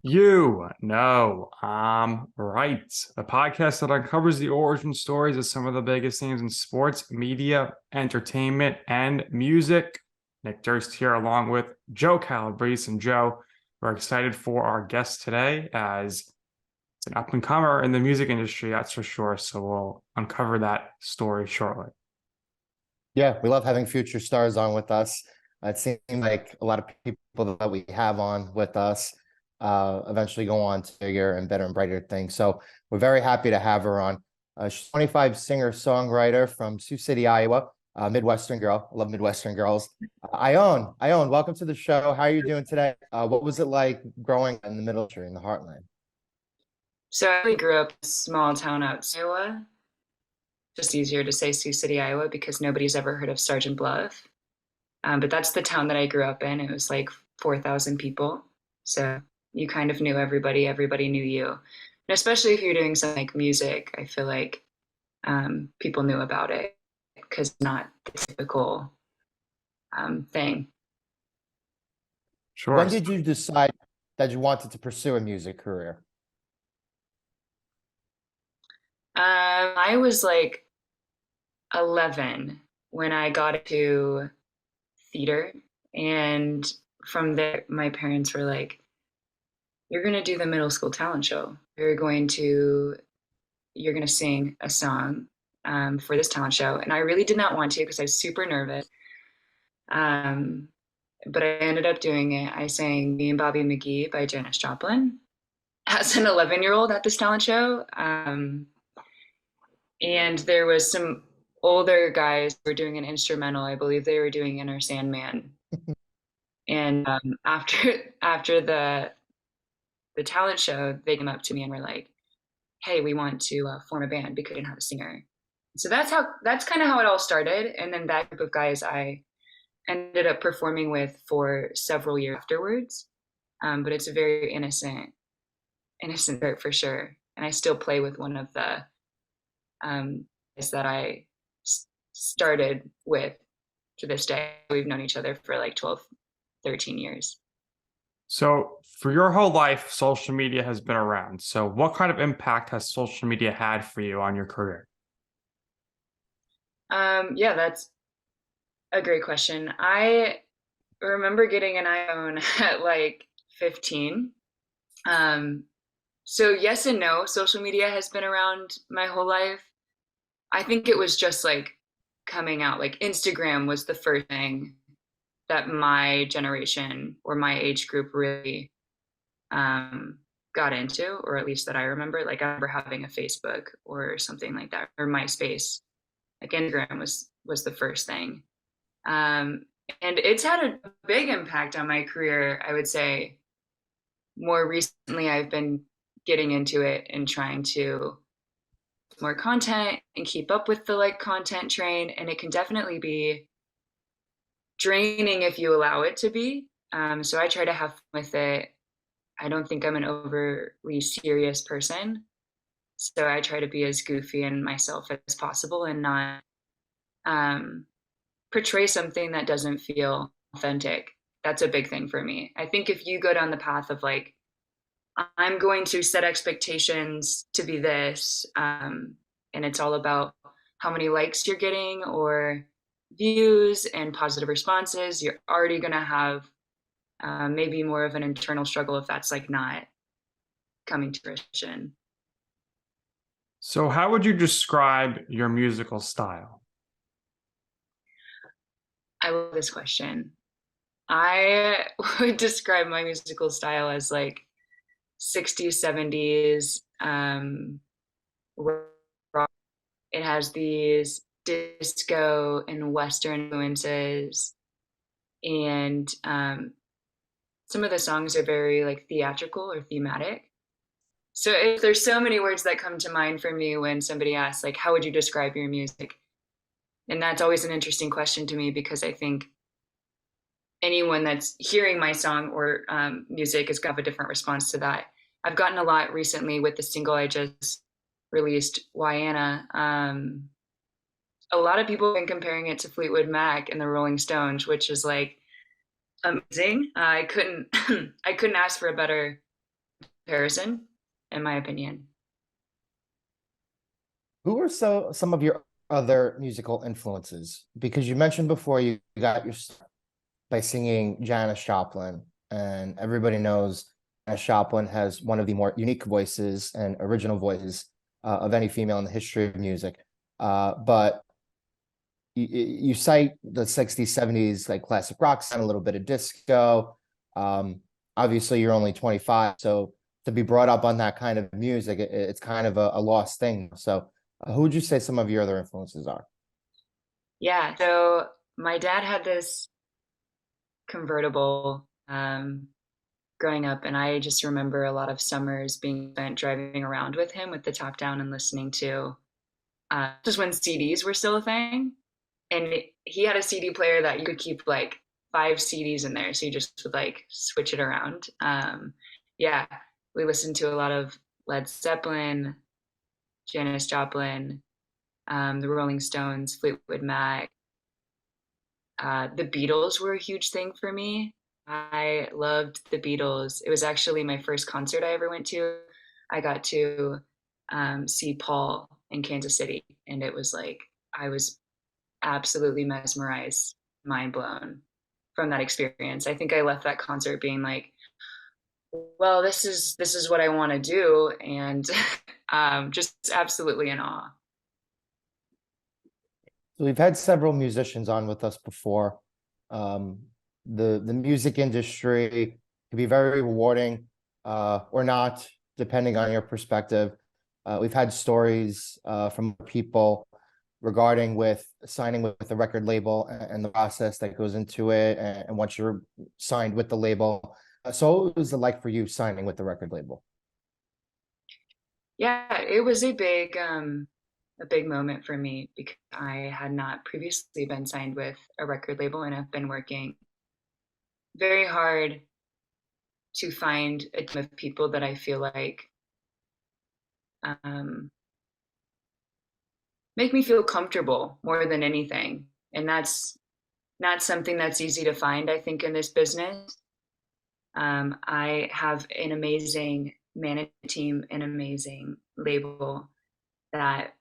You know, I'm right. The podcast that uncovers the origin stories of some of the biggest names in sports, media, entertainment, and music. Nick Durst here, along with Joe Calabrese. And Joe, we're excited for our guest today as it's an up and comer in the music industry, that's for sure. So we'll uncover that story shortly. Yeah, we love having future stars on with us. It seems like a lot of people that we have on with us eventually go on to bigger and better and brighter things. So we're very happy to have her on. She's 25 singer-songwriter from Sioux City, Iowa, Midwestern girl. I love Midwestern girls. Ione, welcome to the show. How are you doing today? What was it like growing in the middle in the heartland? So I really grew up in a small town outside Iowa. Just easier to say Sioux City, Iowa, because nobody's ever heard of Sergeant Bluff. But that's the town that I grew up in. It was like 4,000 people. So you kind of knew everybody. Everybody knew you. And especially if you're doing something like music, I feel like people knew about it because it's not the typical thing. Sure. When did you decide that you wanted to pursue a music career? I was like 11 when I got into theater. And from there, my parents were like, you're going to do the middle school talent show. You're going to sing a song for this talent show. And I really did not want to because I was super nervous. But I ended up doing it. I sang Me and Bobby McGee by Janis Joplin as an 11-year-old at this talent show. And there was some older guys who were doing an instrumental. I believe they were doing Inner Sandman. And after the talent show, they came up to me and were like, "Hey, we want to form a band because we didn't have a singer." So that's kind of how it all started. And then that group of guys I ended up performing with for several years afterwards. But it's a very innocent group for sure. And I still play with one of the guys that I started with to this day. We've known each other for like 12, 13 years. So for your whole life, social media has been around. So what kind of impact has social media had for you on your career? Yeah, that's a great question. I remember getting an iPhone at like 15. So yes and no, social media has been around my whole life. I think it was just like coming out, like Instagram was the first thing that my generation or my age group really got into, or at least that I remember. Like I remember having a Facebook or something like that, or MySpace. Like Instagram was the first thing. And it's had a big impact on my career. I would say more recently I've been getting into it and trying to more content and keep up with the like content train, and it can definitely be draining if you allow it to be. So I try to have fun with it. I don't think I'm an overly serious person, so I try to be as goofy and myself as possible and not portray something that doesn't feel authentic. That's a big thing for me. I think if you go down the path of like, I'm going to set expectations to be this, and it's all about how many likes you're getting or views and positive responses, you're already going to have maybe more of an internal struggle if that's like not coming to fruition. So how would you describe your musical style? I love this question. I would describe my musical style as like 60s, 70s rock. It has these disco and Western influences. And some of the songs are very like theatrical or thematic. So there's so many words that come to mind for me when somebody asks, like, how would you describe your music? And that's always an interesting question to me because I think anyone that's hearing my song or music is going to have a different response to that. I've gotten a lot recently with the single I just released, Ione. a lot of people have been comparing it to Fleetwood Mac and the Rolling Stones, which is like amazing. I couldn't I couldn't ask for a better comparison, in my opinion. Who are some of your other musical influences? Because you mentioned before you got your start by singing Janis Joplin, and everybody knows Janis Joplin has one of the more unique voices and original voices of any female in the history of music. But you cite the 60s, 70s, like classic rock sound, a little bit of disco. Obviously, you're only 25, so to be brought up on that kind of music, it's kind of a lost thing. So, who would you say some of your other influences are? Yeah, so my dad had this convertible growing up, and I just remember a lot of summers being spent driving around with him with the top down and listening to just when CDs were still a thing. And he had a CD player that you could keep like 5 CDs in there, so you just would like switch it around. Yeah, we listened to a lot of Led Zeppelin, Janis Joplin, the Rolling Stones, Fleetwood Mac. The Beatles were a huge thing for me. I loved the Beatles. It was actually my first concert I ever went to. I got to see Paul in Kansas City, and it was like I was absolutely mesmerized, mind blown from that experience. I think I left that concert being like, well, this is what I want to do, and just absolutely in awe. So we've had several musicians on with us before. Um, the music industry can be very rewarding, or not, depending on your perspective. We've had stories from people regarding with signing with the record label and the process that goes into it, and once you're signed with the label. So what was it like for you signing with the record label? Yeah, it was a big moment for me because I had not previously been signed with a record label, and I've been working very hard to find a team of people that I feel like um, make me feel comfortable more than anything. And that's not something that's easy to find, I think, in this business. I have an amazing management team, an amazing label that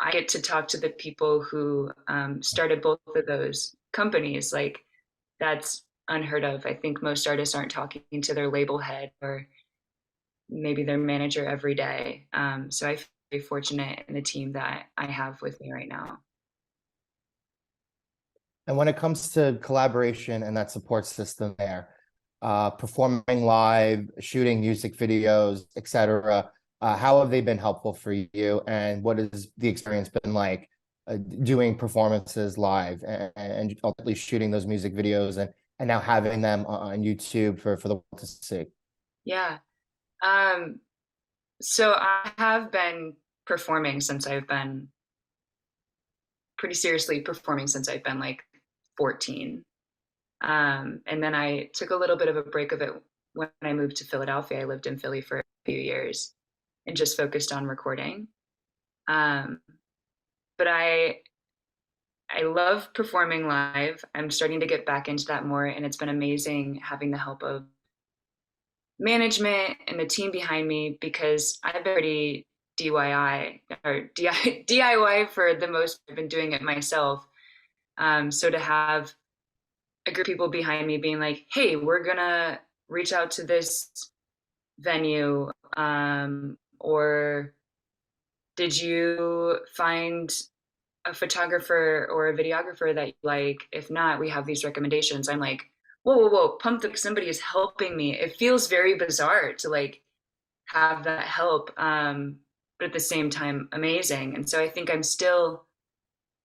I get to talk to the people who started both of those companies. Like, that's unheard of. I think most artists aren't talking to their label head or maybe their manager every day. So I feel very fortunate in the team that I have with me right now. And when it comes to collaboration and that support system there, performing live, shooting music videos, etc., how have they been helpful for you? And what has the experience been like doing performances live and ultimately shooting those music videos and now having them on YouTube for the world to see? Yeah. So I have been performing since I've been pretty seriously performing since I've been like 14. And then I took a little bit of a break of it when I moved to Philadelphia. I lived in Philly for a few years and just focused on recording. Um, but I love performing live. I'm starting to get back into that more, and it's been amazing having the help of management and the team behind me because I've been pretty DIY or DIY for the most. I've been doing it myself. So to have a group of people behind me being like, "Hey, we're gonna reach out to this venue," or "Did you find a photographer or a videographer that you like? If not, we have these recommendations." I'm like, whoa, whoa, whoa, pumped up, somebody is helping me. It feels very bizarre to like have that help, but at the same time, amazing. And so I think I'm still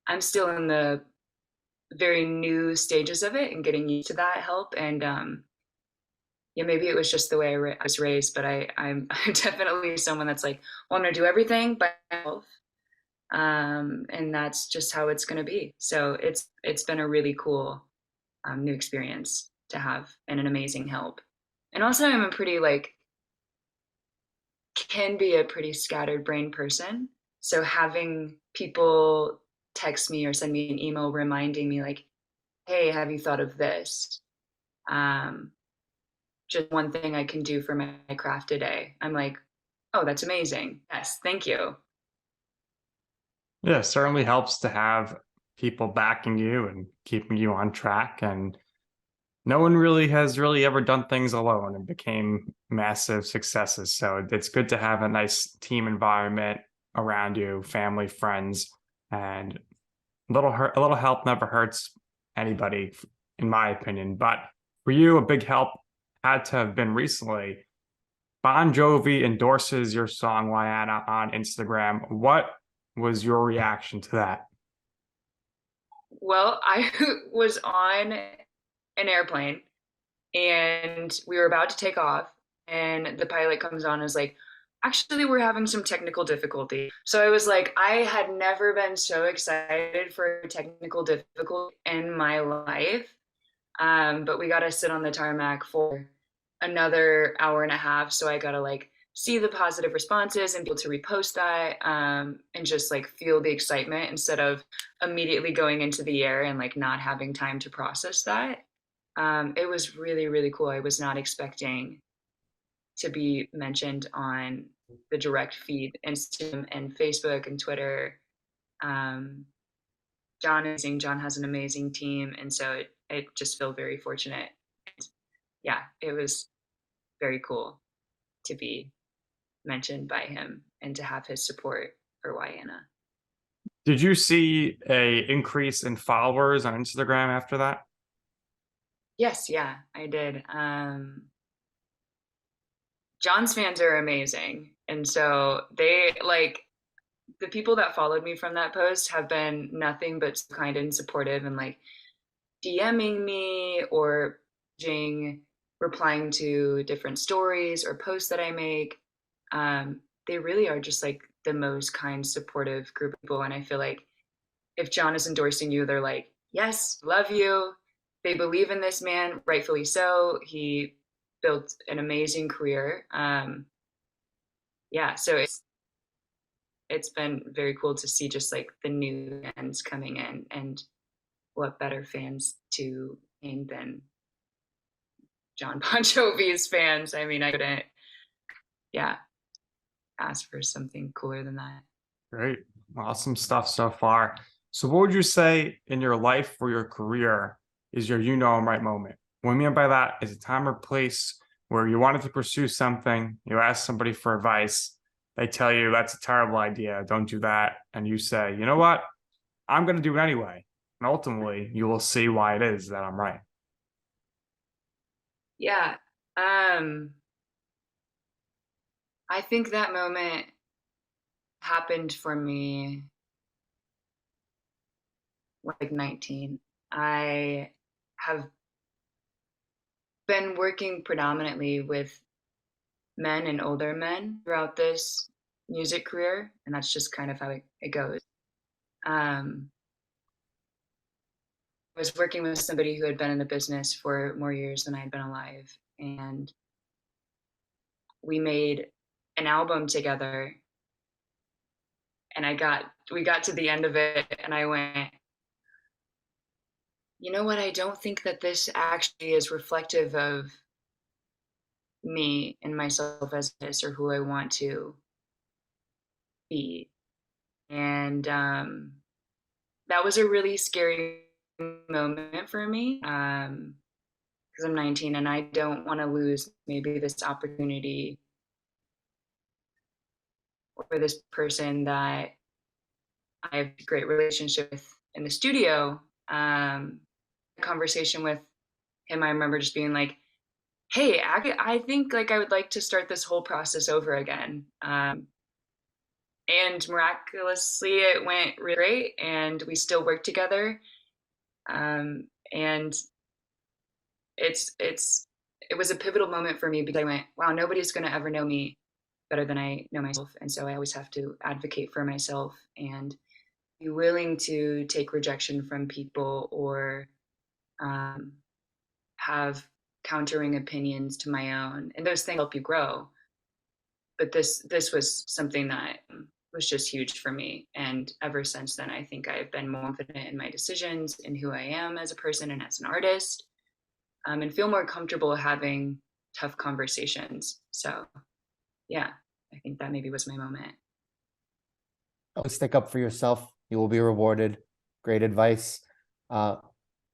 in the very new stages of it and getting used to that help. And yeah, maybe it was just the way I was raised, but I'm I'm definitely someone that's like, well, I'm gonna do everything by myself, and that's just how it's going to be. So it's been a really cool new experience to have and an amazing help. And also, I'm a pretty like can be a pretty scattered brain person. So having people text me or send me an email reminding me like, hey, have you thought of this? Just one thing I can do for my craft today. I'm like, oh, that's amazing. Yes, thank you. Yeah, it certainly helps to have people backing you and keeping you on track. And no one really has really ever done things alone and became massive successes. So it's good to have a nice team environment around you, family, friends, and a little help never hurts anybody, in my opinion. But for you, a big help had to have been recently. Bon Jovi endorses your song Ione on Instagram. What was your reaction to that? Well, I was on an airplane and we were about to take off, and the pilot comes on and is like, actually, we're having some technical difficulty. So I was like, I had never been so excited for technical difficulty in my life. But we got to sit on the tarmac for another hour and a half. So I got to like see the positive responses and be able to repost that, and just like feel the excitement instead of immediately going into the air and like not having time to process that. It was really, really cool. I was not expecting to be mentioned on the direct feed, Instagram and Facebook and Twitter. Um, John has an amazing team, and so it just felt very fortunate. Yeah, it was very cool to be mentioned by him and to have his support for Wayana. Did you see a increase in followers on Instagram after that? Yes, yeah, I did. John's fans are amazing, and so they like the people that followed me from that post have been nothing but kind and supportive and like DMing me or replying to different stories or posts that I make. They really are just like the most kind, supportive group of people. And I feel like if John is endorsing you, they're like, yes, love you. They believe in this man, rightfully so. He built an amazing career. Yeah, so it's been very cool to see just like the new fans coming in, and what better fans to name than John Bon Jovi's fans. I mean, I couldn't, yeah, ask for something cooler than that. Great. Awesome stuff so far. So, what would you say in your life or your career is your you know I'm right moment? What I mean by that is a time or place where you wanted to pursue something, you ask somebody for advice, they tell you that's a terrible idea, don't do that. And you say, you know what? I'm going to do it anyway. And ultimately, you will see why it is that I'm right. Yeah. I think that moment happened for me like 19. I have been working predominantly with men and older men throughout this music career, and that's just kind of how it goes. Um, I was working with somebody who had been in the business for more years than I had been alive, and we made an album together. And we got to the end of it, and I went, you know what? I don't think that this actually is reflective of me and myself as this or who I want to be. And that was a really scary moment for me, because I'm 19 and I don't want to lose maybe this opportunity or this person that I have a great relationship with in the studio. Conversation with him, I remember just being like, hey, I think like I would like to start this whole process over again. And miraculously, it went really great, and we still work together. And it was a pivotal moment for me because I went, wow, nobody's going to ever know me better than I know myself, and so I always have to advocate for myself and be willing to take rejection from people or have countering opinions to my own, and those things help you grow. But this was something that was just huge for me. And ever since then, I think I've been more confident in my decisions and who I am as a person and as an artist, and feel more comfortable having tough conversations. So yeah, I think that maybe was my moment. Stick up for yourself. You will be rewarded. Great advice.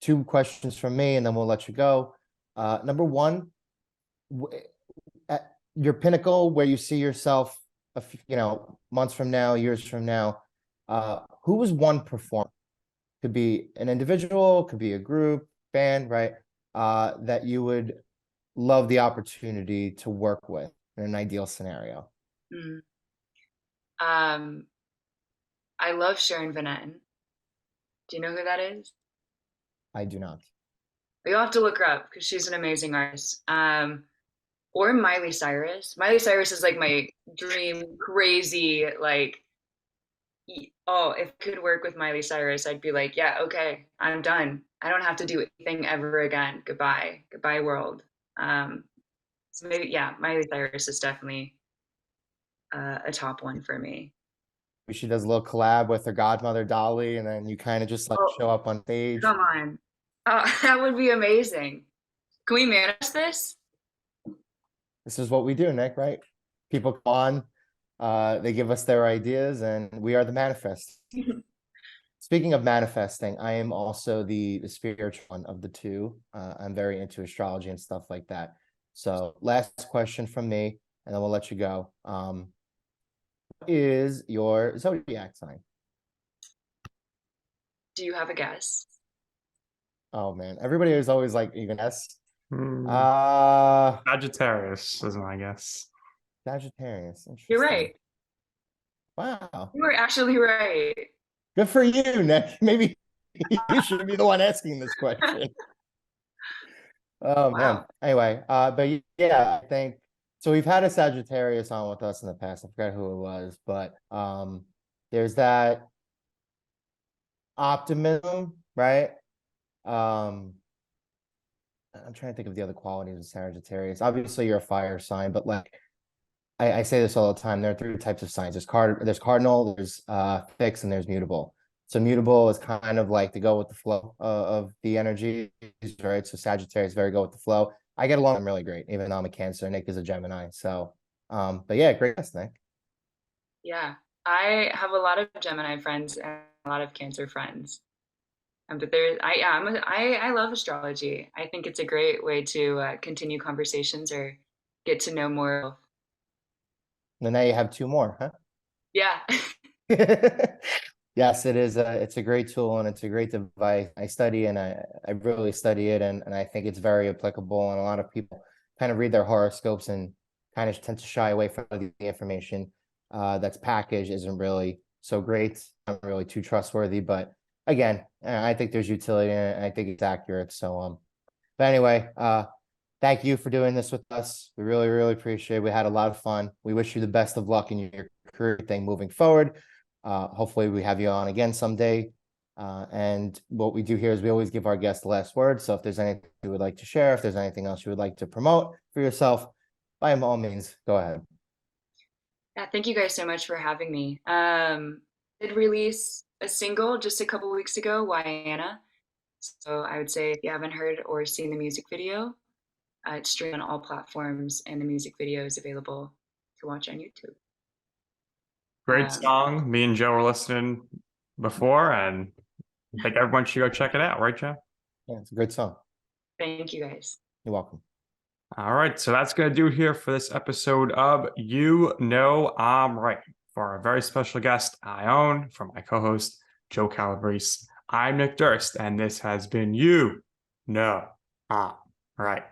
Two questions from me, and then we'll let you go. Number one, at your pinnacle, where you see yourself, months from now, years from now, who was one performer? Could be an individual, could be a group, band, right? That you would love the opportunity to work with in an ideal scenario. Mm. I love Sharon Van Etten. Do you know who that is? I do not. You'll have to look her up because she's an amazing artist. Or Miley Cyrus. Miley Cyrus is like my dream, crazy, like, oh, if I could work with Miley Cyrus, I'd be like, yeah, okay, I'm done. I don't have to do anything ever again. Goodbye. Goodbye, world. So maybe, yeah, Miley Cyrus is definitely a top one for me. She does a little collab with her godmother Dolly, and then you kind of just like Oh, show up on stage. come on. That would be amazing. Can we manage this? This is what we do, Nick, right? People come on, they give us their ideas, and we are the manifest. Speaking of manifesting, I am also the spiritual one of the two. I'm very into astrology and stuff like that. So last question from me, and then we'll let you go. What is your zodiac sign? Do you have a guess? Oh man, everybody is always like, you can guess. Sagittarius is my guess. Sagittarius. You're right. Wow. You were actually right. Good for you, Nick. Maybe you should be the one asking this question. Oh man. Wow. Anyway, but yeah, I think so. We've had a Sagittarius on with us in the past. I forgot who it was, but there's that optimism, right? I'm trying to think of the other qualities of Sagittarius. Obviously, you're a fire sign, but like I say this all the time. There are three types of signs. There's cardinal, there's fixed, and there's mutable. So mutable is kind of like to go with the flow of the energy, right? So Sagittarius very go with the flow. I get along really great, even though I'm a Cancer. Nick is a Gemini. So, but yeah, great guess, Nick. Yeah, I have a lot of Gemini friends and a lot of Cancer friends. But I love astrology. I think it's a great way to continue conversations or get to know more. And now you have two more, huh? Yeah. Yes, it is. It's a great tool and it's a great device. I study and I really study it, and I think it's very applicable. And a lot of people kind of read their horoscopes and kind of tend to shy away from the information that's packaged isn't really so great, not really too trustworthy. But again, I think there's utility in it, and I think it's accurate. So, but anyway, thank you for doing this with us. We really, really appreciate it. We had a lot of fun. We wish you the best of luck in your career thing moving forward. Hopefully we have you on again someday. And what we do here is we always give our guests the last word. So if there's anything you would like to share, if there's anything else you would like to promote for yourself, by all means, go ahead. Yeah, thank you guys so much for having me. I did release a single just a couple weeks ago, Ione. So I would say if you haven't heard or seen the music video, it's streamed on all platforms, and the music video is available to watch on YouTube. Great song. Me and Joe were listening before, and I think everyone should go check it out, right, Joe? Yeah, it's a great song. Thank you, guys. You're welcome. All right, so that's going to do it here for this episode of You Know I'm Right. For our very special guest, Ione, from my co-host, Joe Calabrese. I'm Nick Durst, and this has been You Know I'm Right.